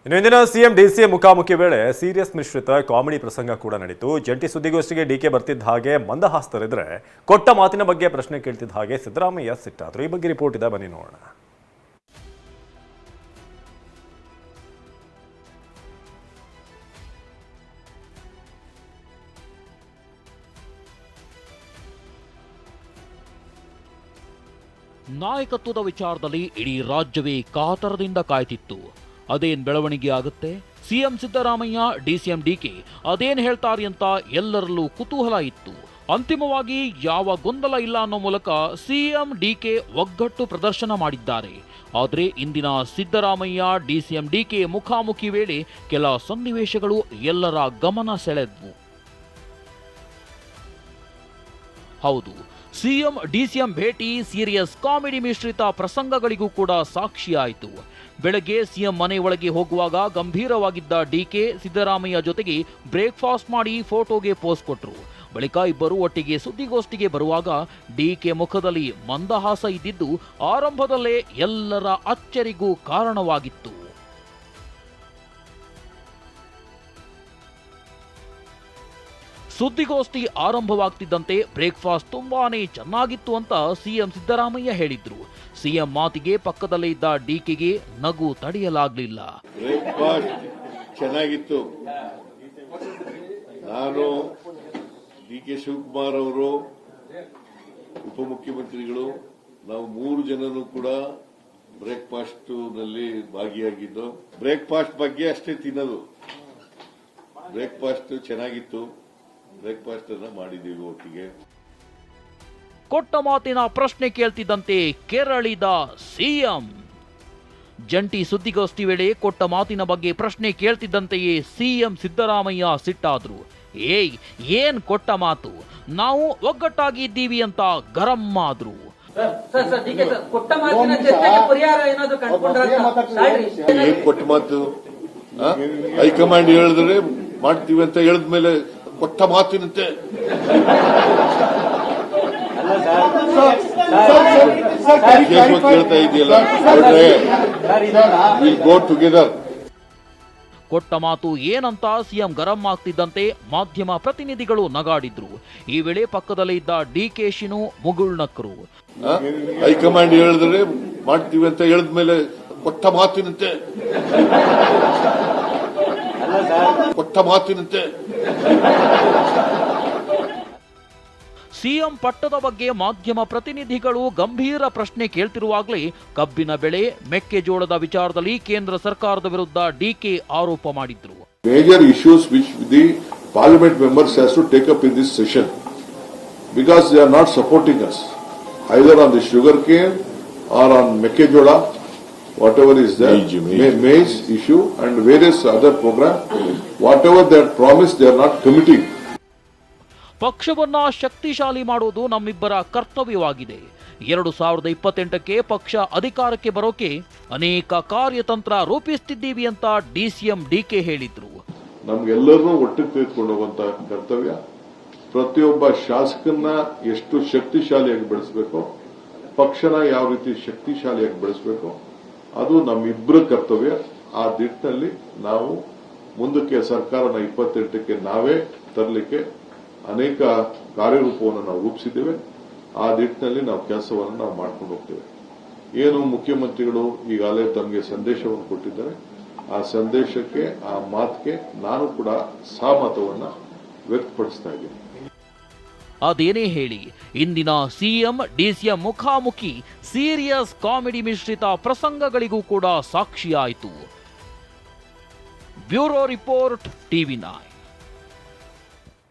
ಇನ್ನು ಇಂದಿನ CM DCM ಮುಖಾಮುಖಿ ವೇಳೆ ಸೀರಿಯಸ್ ಮಿಶ್ರಿತ ಕಾಮಿಡಿ ಪ್ರಸಂಗ ಕೂಡ ನಡೆಯಿತು. ಜಂಟಿ ಸುದ್ದಿಗೋಷ್ಠಿಗೆ ಡಿಕೆ ಬರ್ತಿದ್ದ ಹಾಗೆ ಮಂದಹಾಸ್ತರಿದ್ರೆ ಕೊಟ್ಟ ಮಾತಿನ ಬಗ್ಗೆ ಪ್ರಶ್ನೆ ಕೇಳ್ತಿದ್ದ ಹಾಗೆ ಸಿದ್ದರಾಮಯ್ಯ ಸಿಟ್ಟಾದ್ರು. ಈ ಬಗ್ಗೆ ರಿಪೋರ್ಟ್ ಇದೆ, ಬನ್ನಿ ನೋಡೋಣ. ನಾಯಕತ್ವದ ವಿಚಾರದಲ್ಲಿ ಇಡೀ ರಾಜ್ಯವೇ ಕಾತರದಿಂದ ಕಾಯ್ತಿತ್ತು. ಅದೇನ್ ಬೆಳವಣಿಗೆ ಆಗುತ್ತೆ, ಸಿಎಂ ಸಿದ್ದರಾಮಯ್ಯ ಡಿಸಿಎಂ ಡಿಕೆ ಅದೇನ್ ಹೇಳ್ತಾರೆ ಅಂತ ಎಲ್ಲರಲ್ಲೂ ಕುತೂಹಲ ಇತ್ತು. ಅಂತಿಮವಾಗಿ ಯಾವ ಗೊಂದಲ ಇಲ್ಲ ಅನ್ನೋ ಮೂಲಕ ಸಿಎಂ ಡಿಕೆ ಒಗ್ಗಟ್ಟು ಪ್ರದರ್ಶನ ಮಾಡಿದ್ದಾರೆ. ಆದರೆ ಇಂದಿನ ಸಿದ್ದರಾಮಯ್ಯ ಡಿಸಿಎಂ ಡಿಕೆ ಮುಖಾಮುಖಿ ವೇಳೆ ಕೆಲ ಸನ್ನಿವೇಶಗಳು ಎಲ್ಲರ ಗಮನ ಸೆಳೆದ್ವು. ಹೌದು, ಸಿಎಂ ಡಿಸಿಎಂ ಭೇಟಿ ಸೀರಿಯಸ್ ಕಾಮಿಡಿ ಮಿಶ್ರಿತ ಪ್ರಸಂಗಗಳಿಗೂ ಕೂಡ ಸಾಕ್ಷಿಯಾಯಿತು. ಬೆಳಗ್ಗೆ ಸಿಎಂ ಮನೆ ಒಳಗೆ ಹೋಗುವಾಗ ಗಂಭೀರವಾಗಿದ್ದ ಡಿಕೆ ಸಿದ್ದರಾಮಯ್ಯ ಜೊತೆಗೆ ಬ್ರೇಕ್ಫಾಸ್ಟ್ ಮಾಡಿ ಫೋಟೋಗೆ ಪೋಸ್ ಕೊಟ್ಟರು. ಬಳಿಕ ಇಬ್ಬರು ಒಟ್ಟಿಗೆ ಸುದ್ದಿಗೋಷ್ಠಿಗೆ ಬರುವಾಗ ಡಿಕೆ ಮುಖದಲ್ಲಿ ಮಂದಹಾಸ ಇದ್ದಿದ್ದು ಆರಂಭದಲ್ಲೇ ಎಲ್ಲರ ಅಚ್ಚರಿಗೂ ಕಾರಣವಾಗಿತ್ತು. ಸುದ್ದಿಗೋಷ್ಠಿ ಆರಂಭವಾಗ್ತಿದ್ದಂತೆ ಬ್ರೇಕ್ಫಾಸ್ಟ್ ತುಂಬಾನೇ ಚೆನ್ನಾಗಿತ್ತು ಅಂತ ಸಿಎಂ ಸಿದ್ದರಾಮಯ್ಯ ಹೇಳಿದ್ರು. ಸಿಎಂ ಮಾತಿಗೆ ಪಕ್ಕದಲ್ಲೇ ಇದ್ದ ಡಿಕೆಗೆ ನಗು ತಡೆಯಲಾಗ್ಲಿಲ್ಲ. ಬ್ರೇಕ್ಫಾಸ್ಟ್ ಚೆನ್ನಾಗಿತ್ತು. ನಾನು ಡಿಕೆ ಶಿವಕುಮಾರ್ ಅವರು, ಉಪಮುಖ್ಯಮಂತ್ರಿಗಳು, ನಾವು 3 ಜನನು ಕೂಡ ಬ್ರೇಕ್ಫಾಸ್ಟ್ ನಲ್ಲಿ ಭಾಗಿಯಾಗಿದ್ದು. ಬ್ರೇಕ್ಫಾಸ್ಟ್ ಬಗ್ಗೆ ಅಷ್ಟೇ ತಿನ್ನೋದು. ಬ್ರೇಕ್ಫಾಸ್ಟ್ ಚೆನ್ನಾಗಿತ್ತು. ಬ್ರೇಕ್ಫಾಸ್ಟ್ ಅನ್ನ ಮಾಡಿದ್ದೀವಿ ಒಟ್ಟಿಗೆ. ಕೊಟ್ಟ ಮಾತಿನ ಪ್ರಶ್ನೆ ಕೇಳ್ತಿದ್ದಂತೆ ಕೆರಳಿದ ಸಿಎಂ. ಜಂಟಿ ಸುದ್ದಿಗೋಷ್ಠಿ ವೇಳೆ ಕೊಟ್ಟ ಮಾತಿನ ಬಗ್ಗೆ ಪ್ರಶ್ನೆ ಕೇಳ್ತಿದ್ದಂತೆಯೇ ಸಿಎಂ ಸಿದ್ದರಾಮಯ್ಯ ಸಿಟ್ಟಾದ್ರು. ಏನ್ ಕೊಟ್ಟ ಮಾತು, ನಾವು ಒಗ್ಗಟ್ಟಾಗಿ ಇದ್ದೀವಿ ಅಂತ ಗರಂ ಆದ್ರು. ಏನ್ ಕೊಟ್ಟ ಮಾತು? ಹೈಕಮಾಂಡ್ ಹೇಳಿದ್ರೆ ಮಾಡ್ತೀವಿ ಅಂತ ಹೇಳಿದ್ಮೇಲೆ ಕೊಟ್ಟ ಮಾತಿನಂತೆ ಕೇಳ್ತಾ ಇದೆಯಲ್ಲ, ಗೋ ಟುಗೆದರ್. ಕೊಟ್ಟ ಮಾತು ಏನಂತ ಸಿಎಂ ಗರಂ ಆಗ್ತಿದ್ದಂತೆ ಮಾಧ್ಯಮ ಪ್ರತಿನಿಧಿಗಳು ನಗಾಡಿದ್ರು. ಈ ವೇಳೆ ಪಕ್ಕದಲ್ಲೇ ಇದ್ದ ಡಿಕೆಶಿನು ಮುಗುಳ್ನಕ್ಕರು. ಹೈಕಮಾಂಡ್ ಹೇಳಿದ್ರೆ ಮಾಡ್ತೀವಿ ಅಂತ ಹೇಳಿದ್ಮೇಲೆ ಕೊಟ್ಟ ಮಾತಿನಂತೆ ಸಿಎಂ ಪಟ್ಟದ ಬಗ್ಗೆ ಮಾಧ್ಯಮ ಪ್ರತಿನಿಧಿಗಳು ಗಂಭೀರ ಪ್ರಶ್ನೆ ಕೇಳ್ತಿರುವಾಗಲೇ ಕಬ್ಬಿನ ಬೆಳೆ, ಮೆಕ್ಕೆಜೋಳದ ವಿಚಾರದಲ್ಲಿ ಕೇಂದ್ರ ಸರ್ಕಾರದ ವಿರುದ್ಧ ಡಿಕೆ ಆರೋಪ ಮಾಡಿದ್ರು. Major issues which the parliament members has to take up in this session because they are not supporting us either on the sugarcane or on ಮೆಕ್ಕೆಜೋಳ, whatever is there, maize issue and various other program, whatever they had promised, they are not committing. ಪಕ್ಷವನ್ನ ಶಕ್ತಿಶಾಲಿ ಮಾಡುವುದು ನಮ್ಮಿಬ್ಬರ ಕರ್ತವ್ಯವಾಗಿದೆ. 2028ಕ್ಕೆ ಪಕ್ಷ ಅಧಿಕಾರಕ್ಕೆ ಬರೋಕೆ ಅನೇಕ ಕಾರ್ಯತಂತ್ರ ರೂಪಿಸುತ್ತಿದ್ದೀವಿ ಅಂತ ಡಿಸಿಎಂ ಡಿಕೆ ಹೇಳಿದ್ರು. ನಮ್ಗೆಲ್ಲರನ್ನೂ ಒಟ್ಟಿಗೆ ತೆಗೆದುಕೊಂಡು ಹೋಗುವಂತ ಕರ್ತವ್ಯ, ಪ್ರತಿಯೊಬ್ಬ ಶಾಸಕನ್ನ ಎಷ್ಟು ಶಕ್ತಿಶಾಲಿಯಾಗಿ ಬೆಳೆಸಬೇಕು, ಪಕ್ಷನ ಯಾವ ರೀತಿ ಶಕ್ತಿಶಾಲಿಯಾಗಿ ಬೆಳೆಸಬೇಕು, ಅದು ನಮ್ಮಿಬ್ಬರ ಕರ್ತವ್ಯ. ಆ ದಿಟ್ಟಿನಲ್ಲಿ ನಾವು ಮುಂದಕ್ಕೆ ಸರ್ಕಾರನ 28ಕ್ಕೆ ನಾವೇ ತರಲಿಕ್ಕೆ ಅನೇಕ ಕಾರ್ಯರೂಪವನ್ನು ನಾವು ರೂಪಿಸಿದ್ದೇವೆ. ಆ ದಿಟ್ಟಿನಲ್ಲಿ ನಾವು ಕೆಲಸವನ್ನು ನಾವು ಮಾಡ್ಕೊಂಡು ಹೋಗ್ತೇವೆ. ಏನು ಮುಖ್ಯಮಂತ್ರಿಗಳು ಈಗಾಗಲೇ ತಮಗೆ ಸಂದೇಶವನ್ನು ಕೊಟ್ಟಿದ್ದಾರೆ, ಆ ಸಂದೇಶಕ್ಕೆ, ಆ ಮಾತಿಗೆ ನಾನು ಕೂಡ ಸಹಮತವನ್ನು ವ್ಯಕ್ತಪಡಿಸ್ತಾ ಇದ್ದೀನಿ. ಅದೇನೇ ಹೇಳಿ, ಇಂದಿನ ಸಿಎಂ ಡಿಸಿಎಂ ಮುಖಾಮುಖಿ ಸೀರಿಯಸ್ ಕಾಮಿಡಿ ಮಿಶ್ರಿತ ಪ್ರಸಂಗಗಳಿಗೂ ಕೂಡ ಸಾಕ್ಷಿಯಾಯಿತು. Bureau report, ಟಿವಿ9.